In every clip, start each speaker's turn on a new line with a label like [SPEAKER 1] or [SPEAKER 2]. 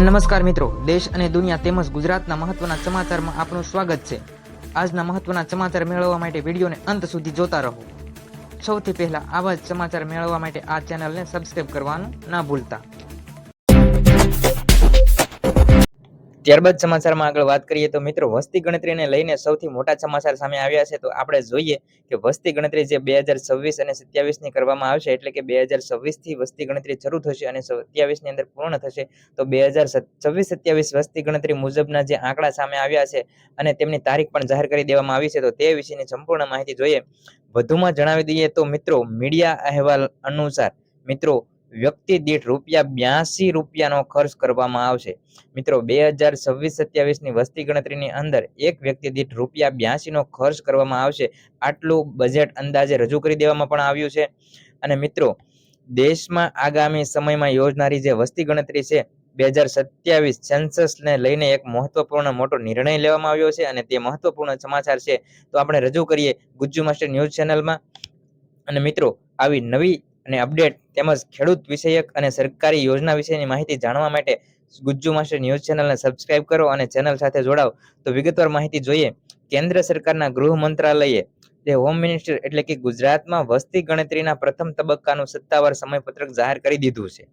[SPEAKER 1] નમસ્કાર મિત્રો, દેશ અને દુનિયા તેમજ ગુજરાતના મહત્વના સમાચારમાં આપનું સ્વાગત છે। આજના મહત્વના સમાચાર મેળવવા માટે વિડીયોને અંત સુધી જોતા રહો। સૌથી પહેલા આવા જ સમાચાર મેળવવા માટે આ ચેનલને સબસ્ક્રાઇબ કરવાનું ના ભૂલતા। ત્યારબાદ સમાચારમાં આગળ વાત કરીએ તો મિત્રો, વસ્તી ગણતરીને લઈને સૌથી મોટા સમાચાર સામે આવ્યા છે। તો આપણે જોઈએ કે વસ્તી ગણતરી જે 2026 અને 27ની કરવામાં આવશે, એટલે કે 2026 થી વસ્તી ગણતરી શરૂ થશે અને 27 ની અંદર પૂર્ણ થશે। તો 2026-27 વસ્તી ગણતરી મુજબના જે આંકડા સામે આવ્યા છે અને તેમની તારીખ પણ જાહેર કરી દેવામાં આવી છે, તો તે વિશેની સંપૂર્ણ માહિતી જોઈએ। વધુમાં જણાવી દઈએ તો મિત્રો, મીડિયા અહેવાલ અનુસાર મિત્રો વ્યક્તિ દીઠ ₹82 ખર્ચ કરવામાં આવશે। મિત્રો 2026-27ની વસ્તી ગણતરીની અંદર એક વ્યક્તિ દીઠ ₹82 ખર્ચ કરવામાં આવશે। આટલું બજેટ અંદાજે રજૂ કરી દેવામાં પણ આવ્યું છે। અને મિત્રો, દેશમાં આગામી સમયમાં યોજનારી જે વસ્તી ગણતરી છે 2027 સેન્સસને લઈને એક મહત્વપૂર્ણ મોટો નિર્ણય લેવામાં આવ્યો છે અને તે મહત્વપૂર્ણ સમાચાર છે તો આપણે રજૂ કરીએ ગુજ્જુ માસ્ટર ન્યૂઝ ચેનલમાં। અને મિત્રો, આવી નવી અને અપડેટ તેમજ ખેડૂત વિષયક અને સરકારી યોજના વિશેની માહિતી જાણવા માટે ગુજ્જુ માસ્ટર ન્યૂઝ ચેનલને સબસ્ક્રાઇબ કરો અને ચેનલ સાથે જોડાઓ। તો વિગતવાર માહિતી જોઈએ। કેન્દ્ર સરકારના ગૃહ મંત્રાલયે જે હોમ મિનિસ્ટર એટલે કે ગુજરાતમાં વસ્તી ગણતરીના પ્રથમ તબક્કાનું સત્તાવાર સમયપત્રક જાહેર કરી દીધું છે।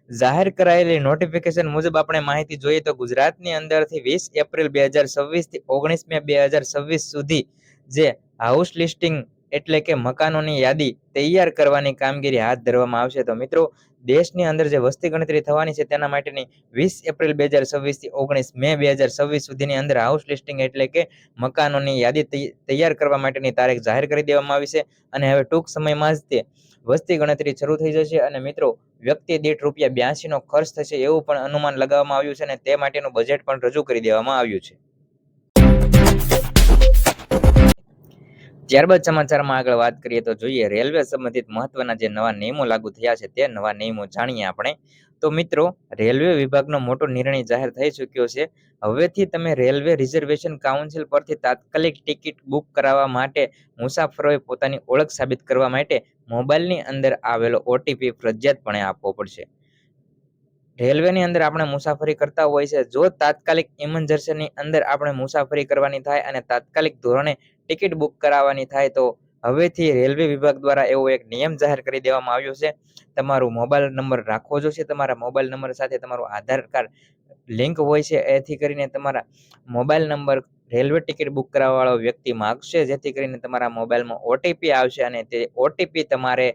[SPEAKER 1] જાહેર કરાયેલી નોટિફિકેશન મુજબ આપણે માહિતી જોઈએ તો ગુજરાતની અંદરથી 20 એપ્રિલ 2026 થી 19 મે 2026 સુધી જે હાઉસ લિસ્ટિંગ એટલે કે મકાનોની યાદી તૈયાર કરવાની કામગીરી હાથ ધરવામાં આવશે। તો મિત્રો, દેશની અંદર જે વસ્તી ગણતરી થવાની છે તેના માટેની 20 એપ્રિલ 2026 થી 19 મે 2026 સુધીની અંદર હાઉસ લિસ્ટિંગ એટલે કે મકાનોની યાદી તૈયાર કરવા માટેની તારીખ જાહેર કરી દેવામાં આવી છે। અને હવે ટૂંક સમયમાં જ તે વસ્તી ગણતરી શરૂ થઈ જશે અને મિત્રો વ્યક્તિ દીઠ ₹82 ખર્ચ થશે એવું પણ અનુમાન લગાવવામાં આવ્યું છે અને તે માટેનું બજેટ પણ રજૂ કરી દેવામાં આવ્યું છે। ત્યારબાદ સમાચારમાં આગળ વાત કરીએ તો જોઈએ રેલવે સંબંધિત મહત્વના જે નવા નિયમો લાગુ થયા છે તે નવા નિયમો જાણીએ આપણે। તો મિત્રો, રેલવે વિભાગનો મોટો નિર્ણય જાહેર થઈ ચૂક્યો છે। હવેથી તમે રેલવે રિઝર્વેશન કાઉન્સિલ પરથી તાત્કાલિક ટિકિટ બુક કરાવવા માટે મુસાફરોએ પોતાની ઓળખ સાબિત કરવા માટે મોબાઈલની અંદર આવેલો ઓટીપી ફરજિયાતપણે આપવો પડશે। રેલવેની અંદર આપણે મુસાફરી કરતા હોય છે, જો તાત્કાલિક ઇમરજન્સીની અંદર આપણે મુસાફરી કરવાની થાય અને તાત્કાલિક ધોરણે ટિકિટ બુક કરાવવાની થાય તો હવેથી રેલવે વિભાગ દ્વારા એવો એક નિયમ જાહેર કરી દેવામાં આવ્યો છે। તમારું મોબાઈલ નંબર રાખવો જોઈશે, તમારા મોબાઈલ નંબર સાથે તમારું આધાર કાર્ડ લિંક હોય છે, એથી કરીને તમારા mobile number railway ticket book કરાવવા વાળો વ્યક્તિ માંગશે, જેથી કરીને તમારા મોબાઈલમાં ઓટીપી આવશે અને તે ઓટીપી તમારે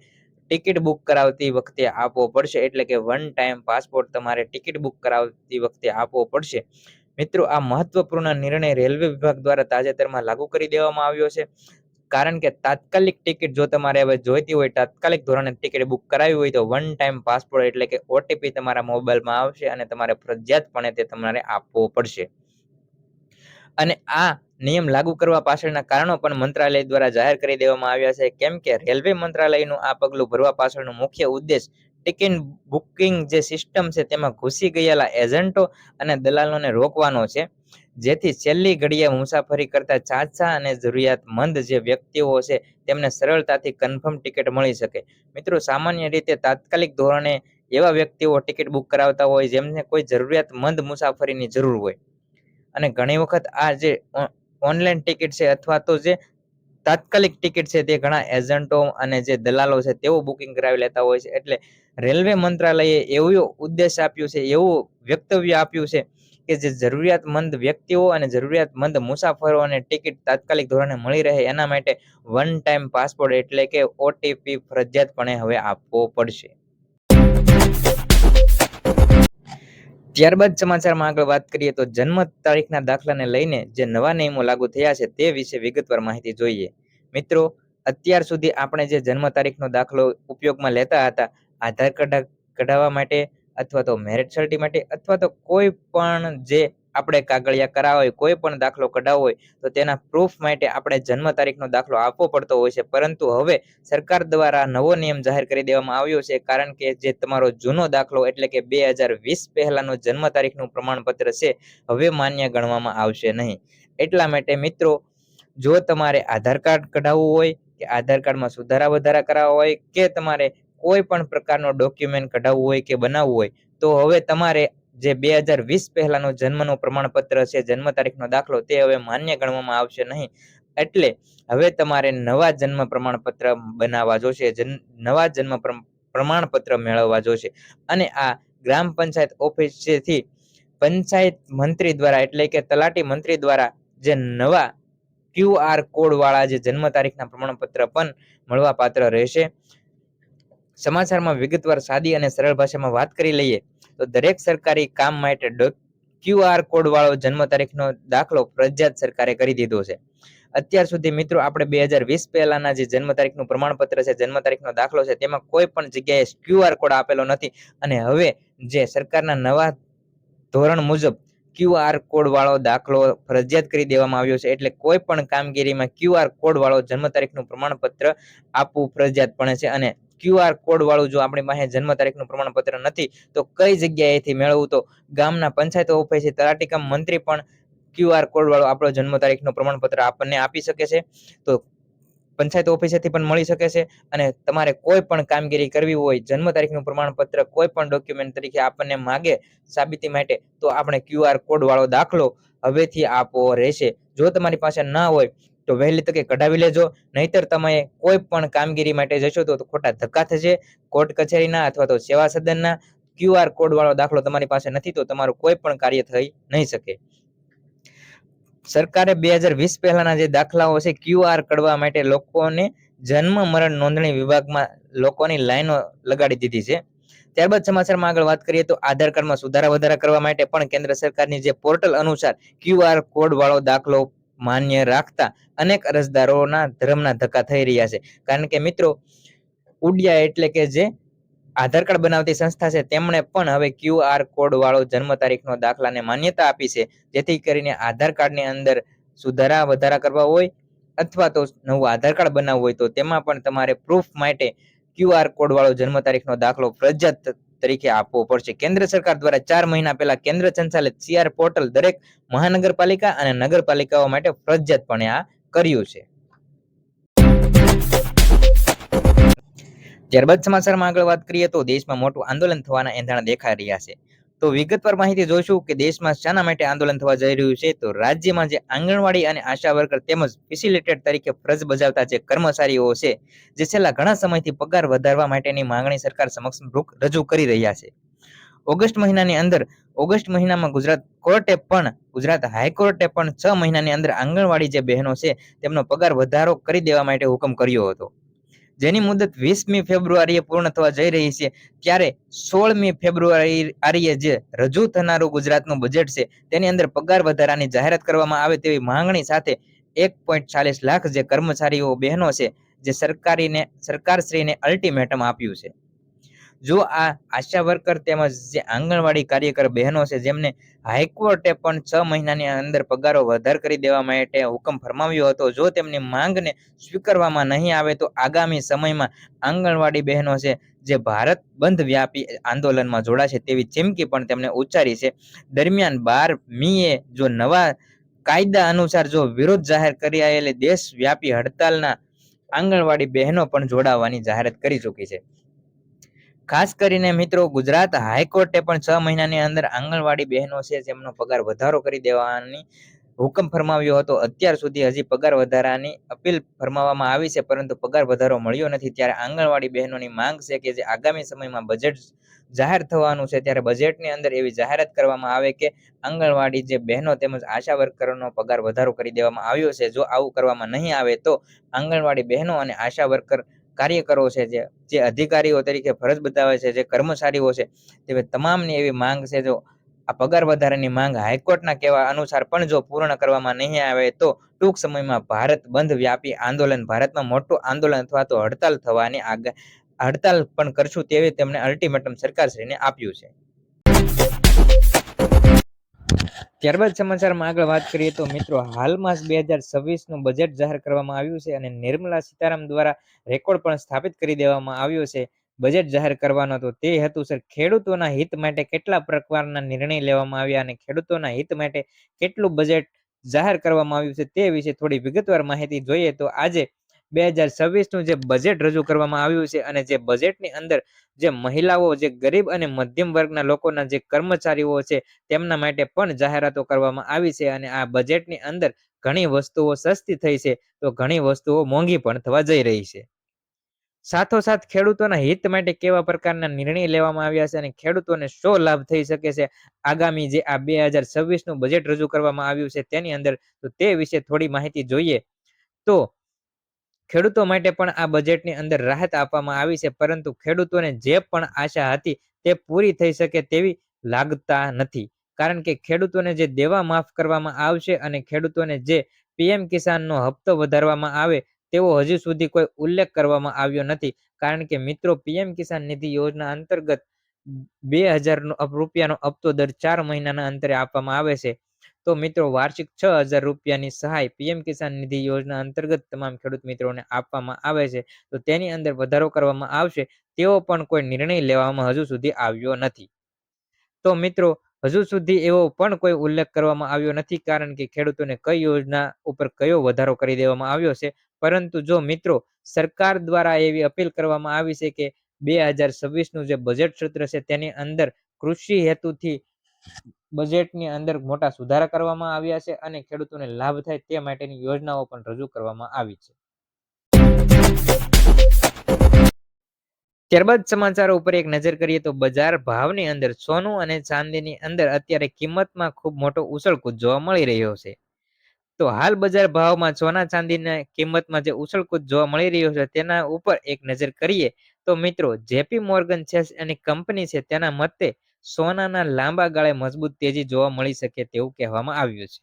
[SPEAKER 1] ટિકિટ બુક કરાવતી વખતે આપવો પડશે। એટલે કે વન ટાઈમ પાસપોર્ટ તમારે ટિકિટ બુક કરાવતી વખતે આપવો પડશે। મિત્રો, આ મહત્વપૂર્ણ નિર્ણય રેલવે વિભાગ દ્વારા તાજેતરમાં લાગુ કરી દેવામાં આવ્યો છે। કારણ કે તાત્કાલિક ટિકિટ જો તમારે હવે જોઈતી હોય, તાત્કાલિક ધોરણે ટિકિટ બુક કરાવી હોય તો વન ટાઈમ પાસપોર્ટ એટલે કે ઓટીપી તમારા મોબાઈલમાં આવશે અને તમારે ફરજિયાતપણે તે તમારે આપવો પડશે। અને આ નિયમ લાગુ કરવા પાછળના કારણો પણ મંત્રાલય દ્વારા જાહેર કરી દેવામાં આવ્યા છે, કેમ કે રેલવે મંત્રાલયનું આ પગલું ભરવા પાછળનું મુખ્ય ઉદ્દેશ ટિકિટ બુકિંગ જે સિસ્ટમ છે તેમાં ઘૂસી ગયેલા એજન્ટો અને દલાલોને રોકવાનો છે, જેથી છેલ્લી ઘડીએ મુસાફરી કરતા ચાચા અને જરૂરિયાતમંદ જે વ્યક્તિઓ છે તેમને સરળતાથી કન્ફર્મ ટિકિટ મળી શકે। મિત્રો, સામાન્ય રીતે તાત્કાલિક ધોરણે એવા વ્યક્તિઓ ટિકિટ બુક કરાવતા હોય જેમને કોઈ જરૂરિયાતમંદ મુસાફરીની જરૂર હોય અને ઘણી વખત આ જે ઓનલાઈન ટિકિટ છે અથવા તો જે તાત્કાલિક ટિકિટ છે તે ઘણા એજન્ટો અને જે દલાલો છે તેઓ બુકિંગ કરાવી લેતા હોય છે। એટલે રેલવે મંત્રાલયે એવું ઉદ્દેશ આપ્યું છે, એવું વક્તવ્ય આપ્યું છે કે જે જરૂરિયાતમંદ વ્યક્તિઓ અને જરૂરિયાતમંદ મુસાફરોને ટિકિટ તાત્કાલિક ધોરણે મળી રહે એના માટે વન ટાઈમ પાસપોર્ટ એટલે કે ઓટીપી ફરજિયાતપણે હવે આપવો પડશે। ત્યારબાદ સમાચારમાં આગળ વાત કરીએ તો જન્મ તારીખના દાખલાને લઈને જે નવા નિયમો લાગુ થયા છે તે વિશે વિગતવાર માહિતી જોઈએ। મિત્રો, અત્યાર સુધી આપણે જે જન્મ તારીખનો દાખલો ઉપયોગમાં લેતા હતા આધાર કાર્ડ કઢાવવા માટે અથવા તો મેરેજ સર્ટિફિકેટ માટે અથવા તો કોઈ પણ જે આપણે કાગળિયા કરાવવા હોય, કોઈ પણ દાખલો કઢાવવો હોય તો તેના પ્રૂફ માટે આપણે જન્મ તારીખનો દાખલો આપવો પડતો હોય છે। પરંતુ હવે સરકાર દ્વારા નવો નિયમ જાહેર કરી દેવામાં આવ્યો છે, કારણ કે જે તમારો જૂનો દાખલો એટલે કે 2020 પહેલાનો જન્મ તારીખનું પ્રમાણપત્ર છે હવે માન્ય ગણવામાં આવશે નહીં। એટલા માટે મિત્રો, જો તમારે આધાર કાર્ડ કઢાવવું હોય કે આધાર કાર્ડમાં સુધારા વધારા કરાવવા હોય કે તમારે કોઈ પણ પ્રકારનો ડોક્યુમેન્ટ કઢાવવું હોય કે બનાવવું હોય તો હવે તમારે જે 2020 પહેલાનો જન્મનું પ્રમાણપત્ર છે, જન્મ તારીખનો દાખલો, તે હવે માન્ય ગણવામાં આવશે નહીં. એટલે હવે તમારે નવા જન્મ પ્રમાણપત્ર બનાવવા જોશે, નવા જન્મ પ્રમાણપત્ર મેળવવા જોશે. અને આ ગ્રામ પંચાયત ઓફિસેથી પંચાયત મંત્રી દ્વારા એટલે કે તલાટી મંત્રી દ્વારા જે નવા QR કોડ વાળા જે જન્મ તારીખના પ્રમાણપત્ર પણ મળવા પાત્ર રહેશે. સમાચારમાં વિગતવાર સાદી અને સરળ ભાષામાં વાત કરી લઈએ તો દરેક સરકારી કામ માટે QR કોડ વાળો જન્મ તારીખનો દાખલો ફરજિયાત સરકારે કરી દીધો છે. અત્યાર સુધી મિત્રો આપણે 2020 પહેલાના જે જન્મ તારીખનું પ્રમાણપત્ર છે, જન્મ તારીખનો દાખલો છે, તેમાં કોઈ પણ જગ્યાએ QR કોડ આપેલો નથી. અને હવે જે સરકારના નવા ધોરણ મુજબ QR કોડ વાળો દાખલો ફરજિયાત કરી દેવામાં આવ્યો છે. એટલે કોઈ પણ કામગીરીમાં QR કોડ વાળો જન્મ તારીખનું પ્રમાણપત્ર આપવું ફરજિયાત પડે છે. અને QR કોડ વાળું જો આપણી પાસે જન્મ તારીખનું પ્રમાણપત્ર નથી તો કઈ જગ્યાએથી મેળવવું? તો ગામના પંચાયત ઓફિસે તલાટી કમ મંત્રી પણ QR કોડ વાળો આપણો જન્મ તારીખનું પ્રમાણપત્ર આપણને આપી શકે છે. તો પંચાયત ઓફિસેથી પણ મળી શકે છે. અને તમારે કોઈ પણ કામગીરી કરવી હોય, જન્મ તારીખનું પ્રમાણપત્ર કોઈ પણ ડોક્યુમેન્ટ તરીકે આપણને માગે સાબિતી માટે, તો આપણે QR કોડ વાળો દાખલો હવેથી આપવો રહેશે. જો તમારી પાસે ના હોય તો વહેલી તકે કઢાવી લેજો, નહીતર તમે કોઈ પણ કામગીરી માટે જશો તો ખોટા ધક્કા થશે. કોર્ટ કચેરીના અથવા તો સેવા સદનના QR કોડ વાળો દાખલો તમારી પાસે નથી તો તમારું કોઈ પણ કાર્ય થઈ નહીં શકે. સરકારે 2020 પહેલાના જે દાખલાઓ છે, QR કઢવા માટે લોકોને જન્મ મરણ નોંધણી વિભાગમાં લોકોની લાઈનો લગાડી દીધી છે. ત્યારબાદ સમાચારમાં આગળ વાત કરીએ તો આધાર કાર્ડમાં સુધારા વધારા કરવા માટે પણ કેન્દ્ર સરકારની જે પોર્ટલ અનુસાર QR કોડ વાળો દાખલો માન્ય રાખતા અનેક અરજદારોના ધર્મના ધક્કા થઈ રહ્યા છે. કારણ કે મિત્રો ઉડિયા એટલે કે જે આધાર કાર્ડ બનાવતી સંસ્થા છે, તેમણે પણ હવે QR કોડ વાળો જન્મ તારીખનો દાખલાને માન્યતા આપી છે. જેથી કરીને આધાર કાર્ડની અંદર સુધારા વધારા કરવા હોય અથવા તો નવું આધાર કાર્ડ બનાવવું હોય તો તેમાં પણ તમારે પ્રૂફ માટે QR કોડ વાળો જન્મ તારીખનો દાખલો ફરજિયાત તરીકે આપવો પડશે. કેન્દ્ર સરકાર દ્વારા 4 મહિના પહેલા કેન્દ્ર સંચાલિત CR પોર્ટલ દરેક મહાનગરપાલિકા અને નગરપાલિકાઓ માટે ફરજિયાતપણે આ કર્યું છે. ત્યારબાદ સમાચારમાં આગળ વાત કરીએ તો દેશમાં મોટું આંદોલન થવાના એંધાણ દેખાઈ રહ્યા છે. તો વિગતવાર માહિતી જોઈશું કે દેશમાં શાના માટે આંદોલન થવા જઈ રહ્યું છે. તો રાજ્યમાં જે આંગણવાડી અને આશા વર્કર તેમજ ફેસિલિટેટર તરીકે ફરજ બજાવતા જે કર્મચારીઓ છે, જે છેલ્લા ઘણા સમયથી પગાર વધારવા માટેની માંગણી સરકાર સમક્ષ રજૂ કરી રહ્યા છે. ઓગસ્ટ મહિનામાં ગુજરાત હાઈકોર્ટે પણ 6 મહિનાની અંદર આંગણવાડી જે બહેનો છે તેમનો પગાર વધારો કરી દેવા માટે હુકમ કર્યો હતો. જેની મુદત 20મી ફેબ્રુઆરીએ પૂર્ણ થવા જઈ રહી છે. ત્યારે 16મી ફેબ્રુઆરીએ જે રજૂ થનારું ગુજરાતનું બજેટ છે તેની અંદર પગાર વધારાની જાહેરાત કરવામાં આવે તેવી માંગણી સાથે 1.40 લાખ જે કર્મચારીઓ બહેનો છે, જે સરકારશ્રીને અલ્ટિમેટમ આપ્યું છે. જો આ આશા વર્કર તેમજ જે આંગણવાડી કાર્યકર બહેનો છે, જેમને હાઈકોર્ટે પણ 6 મહિનાની અંદર પગારો વધાર કરી દેવા માટે હુકમ ફરમાવ્યો હતો, જો તેમની માંગને સ્વીકારવામાં નહીં આવે તો આગામી સમયમાં આંગણવાડી બહેનો છે જે ભારત બંધ વ્યાપી આંદોલનમાં જોડાશે તેવી ચીમકી પણ તેમણે ઉચ્ચારી છે. દરમિયાન 12મીએ જો નવા કાયદા અનુસાર જો વિરોધ જાહેર કરાયેલી દેશવ્યાપી હડતાલના આંગણવાડી બહેનો પણ જોડાવાની જાહેરાત કરી ચૂકી છે. ખાસ કરીને મિત્રો ગુજરાત હાઈકોર્ટે પણ 6 મહિનાની અંદર આંગણવાડી બહેનો છે જેમનો પગાર વધારો કરી દેવાની હુકમ ફરમાવ્યો હતો. અત્યાર સુધી હજી પગાર વધારાની અપીલ ફરમાવવામાં આવી છે, પરંતુ પગાર વધારો મળ્યો નથી. ત્યારે આંગણવાડી બહેનોની માંગ છે કે જે આગામી સમયમાં બજેટ જાહેર થવાનું છે ત્યારે બજેટની અંદર એવી જાહેરાત કરવામાં આવે કે આંગણવાડી જે બહેનો તેમજ આશા વર્કરોનો પગાર વધારો કરી દેવામાં આવ્યો છે. જો આવું કરવામાં નહીં આવે તો આંગણવાડી બહેનો અને આશા વર્કર કાર્યકરો છે, જે અધિકારીઓ તરીકે ફરજ બજાવે છે, જે કર્મચારીઓ છે, તે તમામની એવી માંગ છે. જો આ પગાર વધારાની માંગ હાઈકોર્ટના કહેવા અનુસાર પણ જો પૂર્ણ કરવામાં નહીં આવે તો ટૂંક સમયમાં ભારત બંધ વ્યાપી આંદોલન, ભારતમાં મોટું આંદોલન અથવા તો હડતાલ પણ કરશું તેવી તેમણે અલ્ટિમેટમ સરકારશ્રીને આપ્યું છે. ત્યારબાદ સમાચારમાં આગળ વાત કરીએ તો મિત્રો હાલમાં 2026નું બજેટ જાહેર કરવામાં આવ્યું છે અને નિર્મલા સીતારામન દ્વારા રેકોર્ડ પણ સ્થાપિત કરી દેવામાં આવ્યો છે. બજેટ જાહેર કરવાનો તો તે હેતુસર ખેડૂતોના હિત માટે કેટલા પ્રકારના નિર્ણય લેવામાં આવ્યા અને ખેડૂતોના હિત માટે કેટલું બજેટ જાહેર કરવામાં આવ્યું છે તે વિશે થોડી વિગતવાર માહિતી જોઈએ તો આજે 2026નું જે બજેટ રજૂ કરવામાં આવ્યું છે અને જે બજેટની અંદર જે મહિલાઓ, જે ગરીબ અને મધ્યમ વર્ગના લોકોના જે કર્મચારીઓ છે તેમના માટે પણ જાહેરાતો કરવામાં આવી છે અને આ બજેટની અંદર ઘણી વસ્તુઓ સસ્તી થઈ છે તો ઘણી વસ્તુઓ મોંઘી પણ થવા જઈ રહી છે. સાથોસાથ ખેડૂતોના હિત માટે કેવા પ્રકારના નિર્ણય લેવામાં આવ્યા છે અને ખેડૂતોને શો લાભ થઈ શકે છે આગામી જે આ 2026નું બજેટ રજૂ કરવામાં આવ્યું છે તેની અંદર, તો તે વિશે થોડી માહિતી જોઈએ તો ખેડૂતો માટે પણ આ બજેટની અંદર રાહત આપવામાં આવી છે, પરંતુ ખેડૂતોને જે પણ આશા હતી તે પૂરી થઈ શકે તેવી લાગતા નથી. કારણ કે ખેડૂતોને જે દેવા માફ કરવામાં આવશે અને ખેડૂતોને જે પીએમ કિસાનનો હપ્તો વધારવામાં આવે તેવો હજુ સુધી કોઈ ઉલ્લેખ કરવામાં આવ્યો નથી. કારણ કે મિત્રો, પીએમ કિસાન નિધિ યોજના અંતર્ગત 2000 રૂપિયાનો હપ્તો દર 4 મહિનાના અંતરે આપવામાં આવે છે. તો મિત્રો, વાર્ષિક 6000 રૂપિયાની સહાય પીએમ કિસાન નિધિ યોજના અંતર્ગત તમામ ખેડૂત મિત્રોને આપવામાં આવે છે. તો તેની અંદર વધારો કરવામાં આવશે તેવો પણ કોઈ નિર્ણય લેવામાં હજુ સુધી આવ્યો નથી. તો મિત્રો, હજુ સુધી એવો પણ કોઈ ઉલ્લેખ કરવામાં આવ્યો નથી, કારણ કે ખેડૂતોને કઈ યોજના ઉપર કયો વધારો કરી દેવામાં આવ્યો છે. પરંતુ જો મિત્રો, સરકાર દ્વારા એવી અપીલ કરવામાં આવી છે કે 2026નું જે બજેટ સત્ર છે તેની અંદર કૃષિ હેતુથી બજેટની અંદર મોટા સુધારા કરવામાં આવ્યા છે અને ખેડૂતોને લાભ થાય તે માટેની યોજનાઓ પણ રજૂ કરવામાં આવી છે. ત્યારબાદ સમાચારો ઉપર એક નજર કરીએ તો બજાર ભાવની અંદર સોનું અને ચાંદીની અંદર અત્યારે કિંમતમાં ખૂબ મોટો ઉછળકૂદ જોવા મળી રહ્યો છે. તો હાલ બજાર ભાવમાં સોના ચાંદીના કિંમતમાં જે ઉછળકૂદ જોવા મળી રહ્યો છે તેના ઉપર એક નજર કરીએ તો મિત્રો, જેપી મોર્ગન ચેસ અને કંપની છે તેના મતે સોનાના લાંબા ગાળે મજબૂત તેજી જોવા મળી શકે તેવું કહેવામાં આવ્યું છે.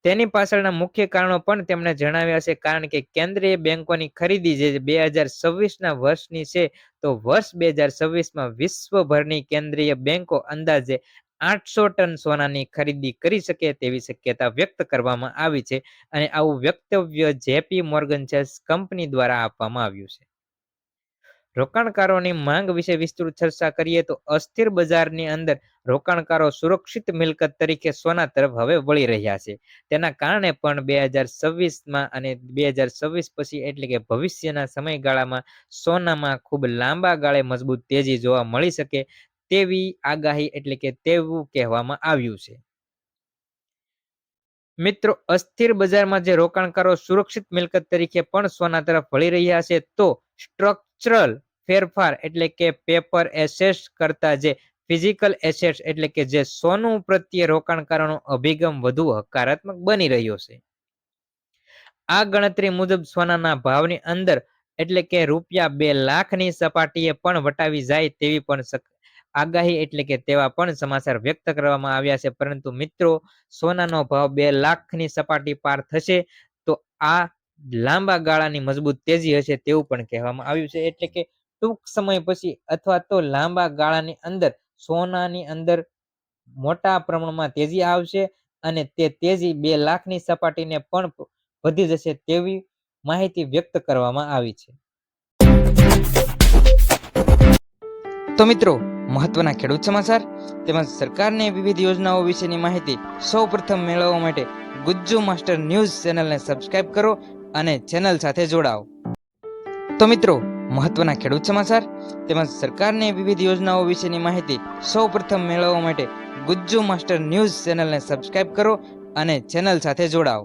[SPEAKER 1] તેની પાછળના મુખ્ય કારણો પણ તેમણે જણાવ્યા છે, કારણ કે કેન્દ્રીય બેંકોની ખરીદી જે 2026ના વર્ષની છે તો વર્ષ 2026માં વિશ્વભરની કેન્દ્રીય બેંકો અંદાજે 800 ટન સોનાની ખરીદી કરી શકે તેવી શક્યતા વ્યક્ત કરવામાં આવી છે અને આવું વક્તવ્ય જેપી મોર્ગન ચેસ કંપની દ્વારા આપવામાં આવ્યું છે. રોકાણકારોની માંગ વિશે વિસ્તૃત ચર્ચા કરીએ તો અસ્થિર બજારની અંદર રોકાણકારો સુરક્ષિત મિલકત તરીકે સોના તરફ હવે વળી રહ્યા છે. તેના કારણે પણ 2026માં અને 2026 પછી એટલે કે ભવિષ્યના સમયગાળામાં સોનામાં ખૂબ લાંબા ગાળે મજબૂત તેજી જોવા મળી શકે તેવી આગાહી એટલે કે તેવું કહેવામાં આવ્યું છે. મિત્રો, અસ્થિર બજારમાં જે રોકાણકારો સુરક્ષિત મિલકત તરીકે પણ સોના તરફ વળી રહ્યા છે તો સ્ટ્રક્ચરલ ફેરફાર એટલે કે પેપર એસેટ્સ કરતા જે ફિઝિકલ એસેટ્સ એટલે કે જે સોનું પ્રત્યે રોકાણકારોનો અભિગમ વધુ હકારાત્મક બની રહ્યો છે. આ ગણતરી મુજબ સોનાના ભાવની અંદર એટલે કે રૂપિયા 2 લાખની સપાટીએ પણ વટાવી જાય તેવી પણ આગાહી એટલે કે તેવા પણ સમાચાર વ્યક્ત કરવામાં આવ્યા છે. પરંતુ મિત્રો, સોનાનો ભાવ 2 લાખની સપાટી પાર થશે તો આ લાંબા ગાળાની મજબૂત તેજી હશે તેવું પણ કહેવામાં આવ્યું છે. એટલે કે ટૂંક સમય પછી અથવા તો લાંબા ગાળાની અંદર સોનાની અંદર મોટા પ્રમાણમાં તેજી આવશે અને તે તેજી 2 લાખની સપાટીને પણ વધી જશે તેવી માહિતી વ્યક્ત કરવામાં આવી છે. તો મિત્રો, મહત્વના ખેડૂત સમાચાર તેમજ સરકારની વિવિધ યોજનાઓ વિશેની માહિતી સૌપ્રથમ મેળવવા માટે ગુજ્જુ માસ્ટર ન્યૂઝ ચેનલને સબસ્ક્રાઇબ કરો અને ચેનલ સાથે જોડાઓ. તો મિત્રો, મહત્વના ખેડૂત સમાચાર તેમજ સરકારની વિવિધ યોજનાઓ વિશેની માહિતી સૌપ્રથમ મેળવવા માટે ગુજ્જુ માસ્ટર ન્યૂઝ ચેનલને સબસ્ક્રાઇબ કરો અને ચેનલ સાથે જોડાઓ.